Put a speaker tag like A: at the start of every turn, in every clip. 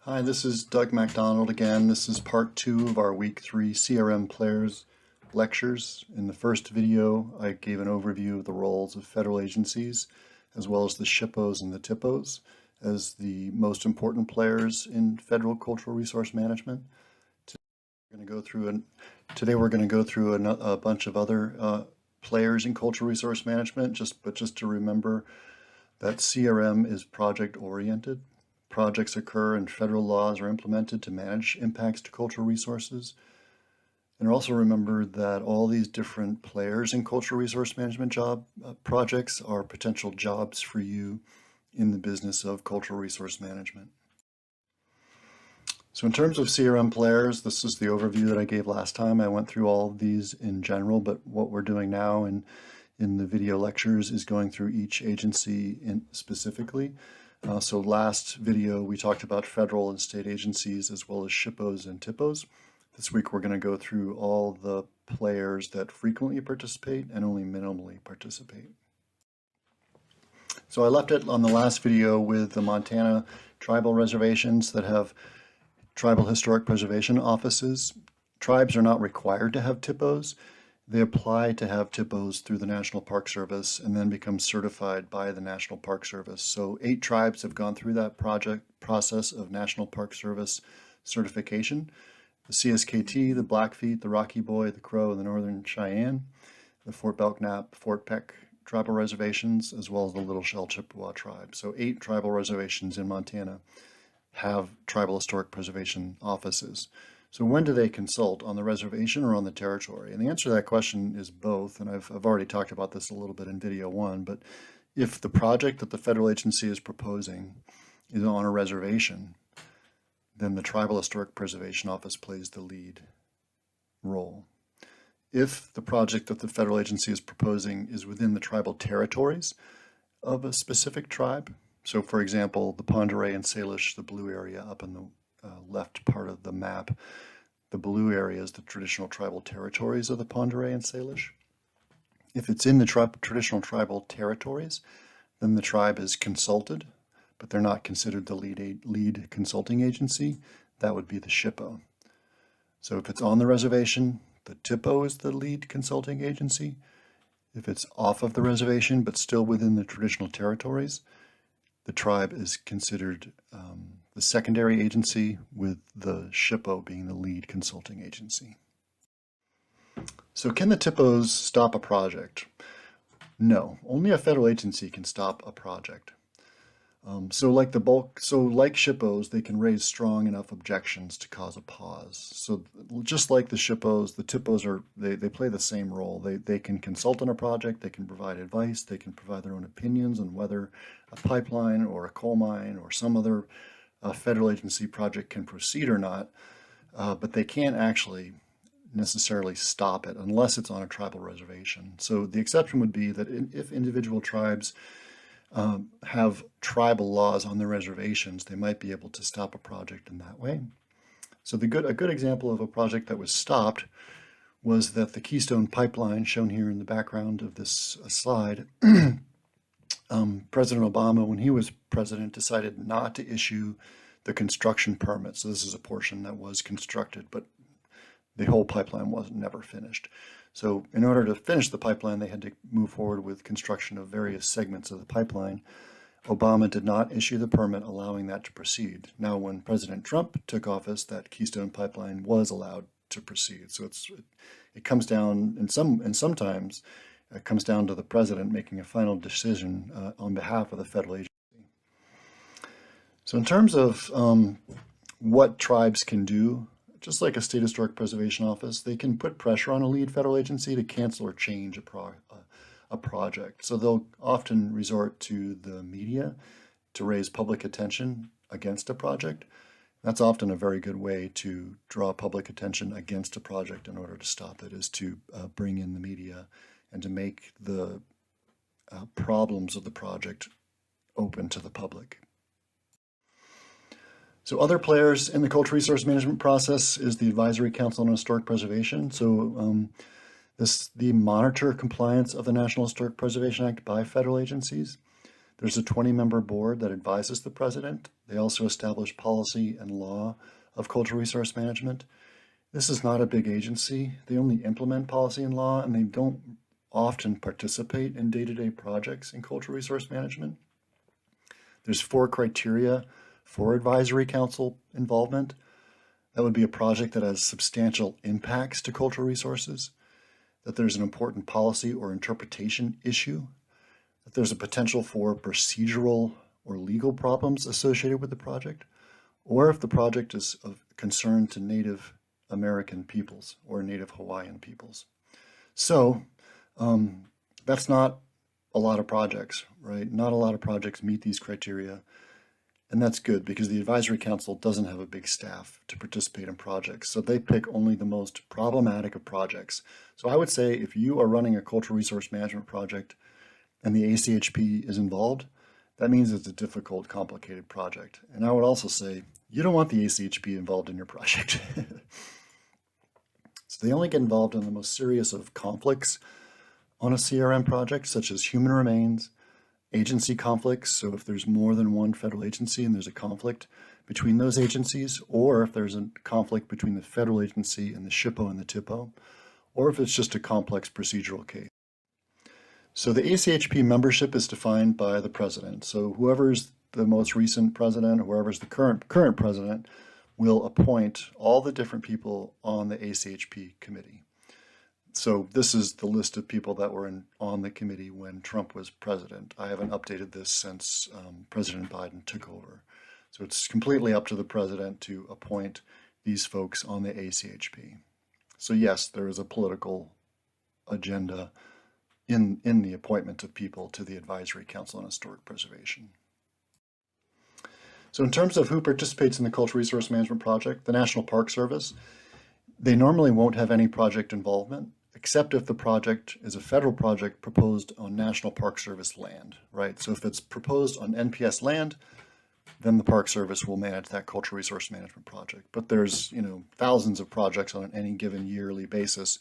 A: Hi, this is Doug MacDonald again. This is part 2 of our week 3 CRM Players lectures. In the first video, I gave an overview of the roles of federal agencies, as well as the SHPOs and the TIPOs, as the most important players in federal cultural resource management. Today we're going to go through a bunch of other players in cultural resource management, just to remember that CRM is project-oriented. Projects occur and federal laws are implemented to manage impacts to cultural resources. And also remember that all these different players in cultural resource management projects are potential jobs for you in the business of cultural resource management. So in terms of CRM players, this is the overview that I gave last time. I went through all of these in general, but what we're doing now in the video lectures is going through each agency specifically. So last video we talked about federal and state agencies as well as SHPOs and TIPOs. This week we're going to go through all the players that frequently participate and only minimally participate. So I left it on the last video with the Montana tribal reservations that have tribal historic preservation offices. Tribes are not required to have TIPOs. They apply to have TIPOs through the National Park Service and then become certified by the National Park Service. So 8 tribes have gone through that process of National Park Service certification. The CSKT, the Blackfeet, the Rocky Boy, the Crow, and the Northern Cheyenne, the Fort Belknap, Fort Peck tribal reservations, as well as the Little Shell Chippewa tribe. So 8 tribal reservations in Montana have tribal historic preservation offices. So when do they consult, on the reservation or on the territory? And the answer to that question is both, and I've already talked about this a little bit in video 1, but if the project that the federal agency is proposing is on a reservation, then the Tribal Historic Preservation Office plays the lead role. If the project that the federal agency is proposing is within the tribal territories of a specific tribe, so for example, the Pend Oreille and Salish, the blue area up in the left part of the map, the blue area is the traditional tribal territories of the Pend Oreille and Salish. If it's in the traditional tribal territories, then the tribe is consulted, but they're not considered the lead consulting agency. That would be the SHPO. So if it's on the reservation, the TIPO is the lead consulting agency. If it's off of the reservation but still within the traditional territories, the tribe is considered the secondary agency, with the SHPO being the lead consulting agency. So can the TIPOs stop a project? No, only a federal agency can stop a project. So like SHPOs, they can raise strong enough objections to cause a pause. So just like the SHPOs, the TIPOs they play the same role. They can consult on a project, they can provide advice, they can provide their own opinions on whether a pipeline or a coal mine or some other federal agency project can proceed or not, but they can't actually necessarily stop it unless it's on a tribal reservation. So the exception would be that if individual tribes have tribal laws on their reservations, they might be able to stop a project in that way. So a good example of a project that was stopped was that the Keystone Pipeline, shown here in the background of this slide, President Obama, when he was president, decided not to issue the construction permit. So this is a portion that was constructed, but the whole pipeline was never finished. So in order to finish the pipeline, they had to move forward with construction of various segments of the pipeline. Obama did not issue the permit allowing that to proceed. Now, when President Trump took office, that Keystone Pipeline was allowed to proceed. So it comes down, and sometimes it comes down to the president making a final decision on behalf of the federal agency. So in terms of what tribes can do, just like a state historic preservation office, they can put pressure on a lead federal agency to cancel or change a project. So they'll often resort to the media to raise public attention against a project. That's often a very good way to draw public attention against a project in order to stop it, is to bring in the media and to make the problems of the project open to the public. So other players in the cultural resource management process is the Advisory Council on Historic Preservation. So they monitor compliance of the National Historic Preservation Act by federal agencies. There's a 20-member board that advises the president. They also establish policy and law of cultural resource management. This is not a big agency. They only implement policy and law, and they don't often participate in day-to-day projects in cultural resource management. There's 4 criteria for advisory council involvement. That would be a project that has substantial impacts to cultural resources, that there's an important policy or interpretation issue, that there's a potential for procedural or legal problems associated with the project, or if the project is of concern to Native American peoples or Native Hawaiian peoples. So that's not a lot of projects, right? Not a lot of projects meet these criteria. And that's good because the advisory council doesn't have a big staff to participate in projects. So they pick only the most problematic of projects. So I would say if you are running a cultural resource management project and the ACHP is involved, that means it's a difficult, complicated project. And I would also say you don't want the ACHP involved in your project. So they only get involved in the most serious of conflicts on a CRM project, such as human remains, agency conflicts. So if there's more than one federal agency and there's a conflict between those agencies, or if there's a conflict between the federal agency and the SHPO and the TIPO, or if it's just a complex procedural case. So the ACHP membership is defined by the president. So whoever's the most recent president, whoever's the current president, will appoint all the different people on the ACHP committee. So this is the list of people that were on the committee when Trump was president. I haven't updated this since President Biden took over. So it's completely up to the president to appoint these folks on the ACHP. So yes, there is a political agenda in the appointment of people to the Advisory Council on Historic Preservation. So in terms of who participates in the Cultural Resource Management Project, the National Park Service, they normally won't have any project involvement, except if the project is a federal project proposed on National Park Service land, right? So if it's proposed on NPS land, then the Park Service will manage that cultural resource management project. But there's, thousands of projects on any given yearly basis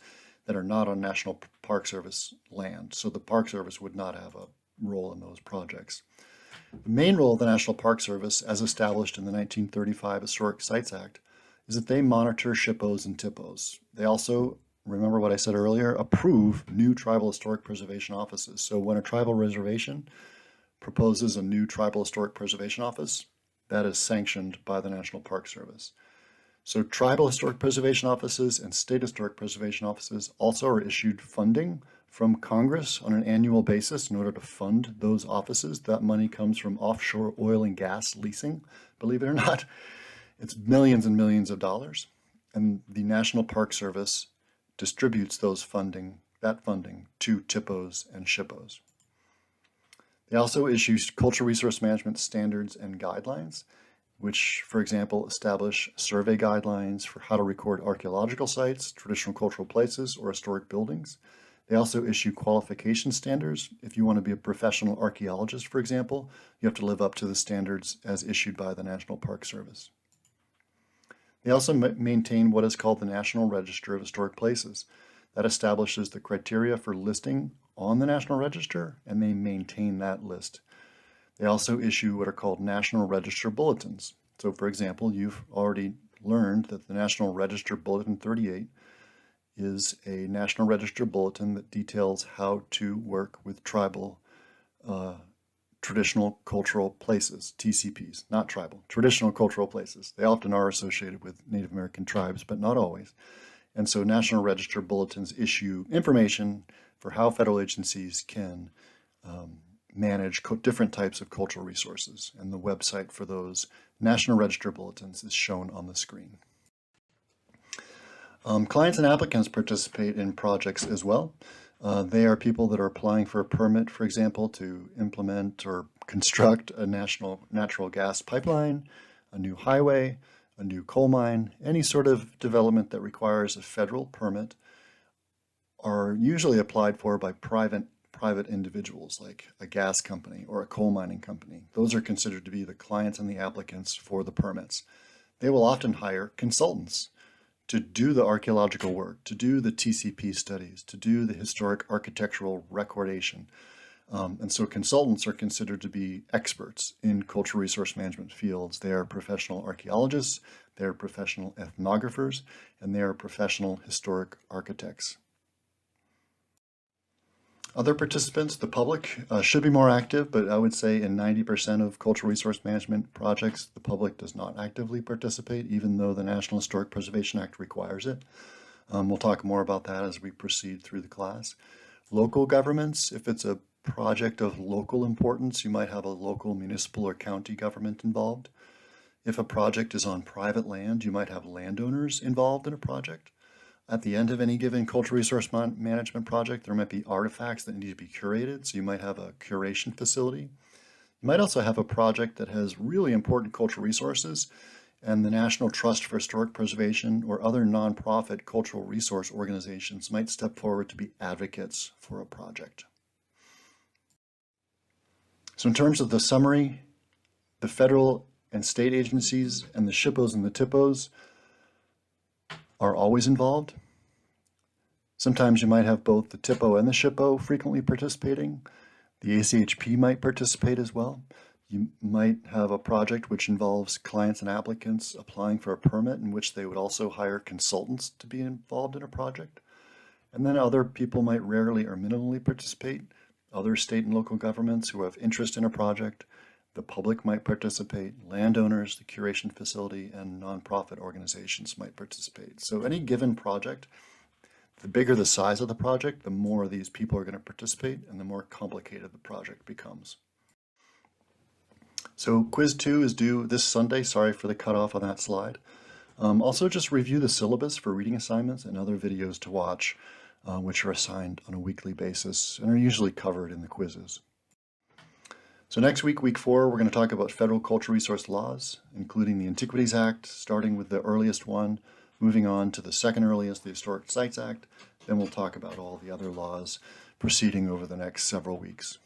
A: that are not on National Park Service land. So the Park Service would not have a role in those projects. The main role of the National Park Service, as established in the 1935 Historic Sites Act, is that they monitor SHPOs and TIPOs. They also, remember what I said earlier, approve new tribal historic preservation offices. So when a tribal reservation proposes a new tribal historic preservation office, that is sanctioned by the National Park Service. So tribal historic preservation offices and state historic preservation offices also are issued funding from Congress on an annual basis in order to fund those offices. That money comes from offshore oil and gas leasing, believe it or not. It's millions and millions of dollars. And the National Park Service distributes that funding to TIPOs and SHPOs. They also issue cultural resource management standards and guidelines, which, for example, establish survey guidelines for how to record archaeological sites, traditional cultural places, or historic buildings. They also issue qualification standards. If you want to be a professional archaeologist, for example, you have to live up to the standards as issued by the National Park Service. They also maintain what is called the National Register of Historic Places. That establishes the criteria for listing on the National Register, and they maintain that list. They also issue what are called National Register Bulletins. So, for example, you've already learned that the National Register Bulletin 38 is a National Register Bulletin that details how to work with tribal traditional cultural places, TCPs, not tribal, traditional cultural places. They often are associated with Native American tribes, but not always. And so National Register Bulletins issue information for how federal agencies can manage different types of cultural resources. And the website for those National Register Bulletins is shown on the screen. Clients and applicants participate in projects as well. They are people that are applying for a permit, for example, to implement or construct a natural gas pipeline, a new highway, a new coal mine. Any sort of development that requires a federal permit are usually applied for by private individuals, like a gas company or a coal mining company. Those are considered to be the clients and the applicants for the permits. They will often hire consultants to do the archaeological work, to do the TCP studies, to do the historic architectural recordation. And so consultants are considered to be experts in cultural resource management fields. They are professional archaeologists, they are professional ethnographers, and they are professional historic architects. Other participants, the public, should be more active, but I would say in 90% of cultural resource management projects, the public does not actively participate, even though the National Historic Preservation Act requires it. We'll talk more about that as we proceed through the class. Local governments, if it's a project of local importance, you might have a local municipal or county government involved. If a project is on private land, you might have landowners involved in a project. At the end of any given cultural resource management project, there might be artifacts that need to be curated, so you might have a curation facility. You might also have a project that has really important cultural resources, and the National Trust for Historic Preservation or other nonprofit cultural resource organizations might step forward to be advocates for a project. So in terms of the summary, the federal and state agencies and the SHPOs and the TIPOs are always involved. Sometimes you might have both the TIPO and the SHPO frequently participating. The ACHP might participate as well. You might have a project which involves clients and applicants applying for a permit in which they would also hire consultants to be involved in a project. And then other people might rarely or minimally participate. Other state and local governments who have interest in a project. The public might participate, landowners, the curation facility, and nonprofit organizations might participate. So any given project, the bigger the size of the project, the more these people are going to participate and the more complicated the project becomes. So quiz 2 is due this Sunday. Sorry for the cutoff on that slide. Also just review the syllabus for reading assignments and other videos to watch, which are assigned on a weekly basis and are usually covered in the quizzes. So next week, week 4, we're going to talk about federal cultural resource laws, including the Antiquities Act, starting with the earliest one, moving on to the second earliest, the Historic Sites Act. Then we'll talk about all the other laws proceeding over the next several weeks.